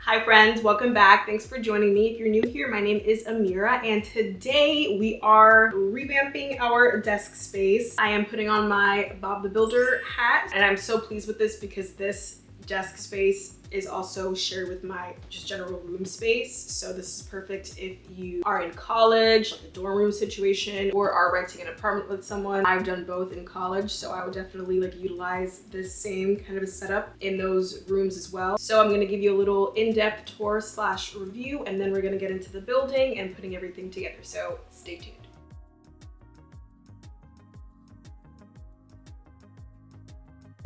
Hi friends, welcome back. Thanks for joining me. If you're new here, my name is Amira and today we are revamping our desk space. I am putting on my Bob the Builder hat and I'm so pleased with this because this desk space is also shared with my just general room space. So this is perfect if you are in college, like a dorm room situation, or are renting an apartment with someone. I've done both in college, so I would definitely utilize this same kind of a setup in those rooms as well. So I'm gonna give you a little in-depth tour slash review, and then we're gonna get into the building and putting everything together. So stay tuned.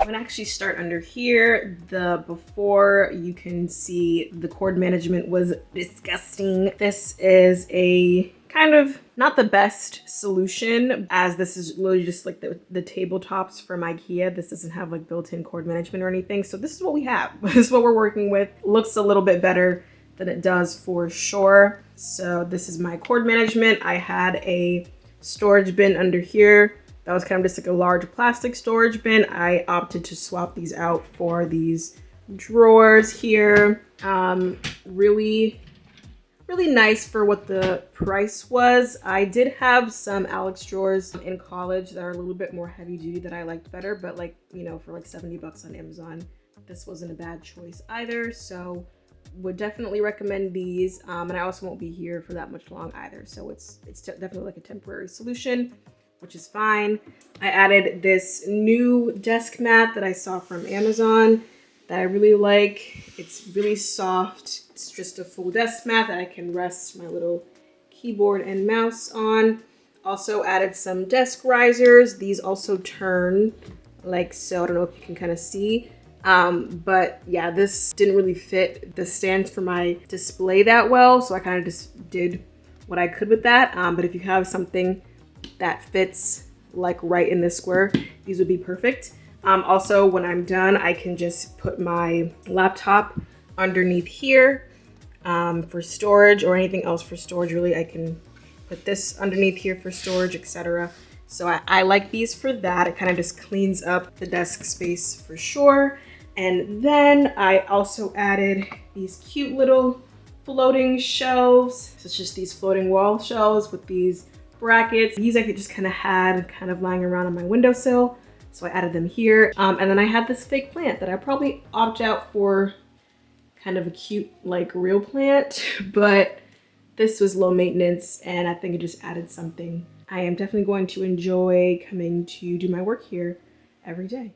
I'm gonna actually start under here. The before, you can see the cord management was disgusting. This is a kind of not the best solution, as this is literally just like the tabletops from IKEA. This doesn't have like built-in cord management or anything. So this is what we have. This is what we're working with. Looks a little bit better than it does for sure. So this is my cord management. I had a storage bin under here. That was kind of just like a large plastic storage bin. I opted to swap these out for these drawers here. Really nice for what the price was. I did have some Alex drawers in college that are a little bit more heavy duty that I liked better, but for like 70 bucks on Amazon, this wasn't a bad choice either. So would definitely recommend these. And I also won't be here for that much long either. So it's definitely like a temporary solution, which is fine. I added this new desk mat that I saw from Amazon that I really like. It's really soft. It's just a full desk mat that I can rest my little keyboard and mouse on. Also added some desk risers. These also turn like so. I don't know if you can kind of see. But yeah, this didn't really fit the stand for my display that well. So I kind of just did what I could with that. But if you have something that fits like right in this square, these would be perfect. Also, when I'm done, I can just put my laptop underneath here for storage, or anything else for storage. Really, I can put this underneath here for storage, etc. So I like these for that. It kind of just cleans up the desk space for sure. And then I also added these cute little floating shelves. So it's just these floating wall shelves with these brackets. These I could just kind of lying around on my windowsill. So I added them here. And then I had this fake plant that I probably opt out for kind of a cute like real plant, but this was low maintenance and I think it just added something. I am definitely going to enjoy coming to do my work here every day.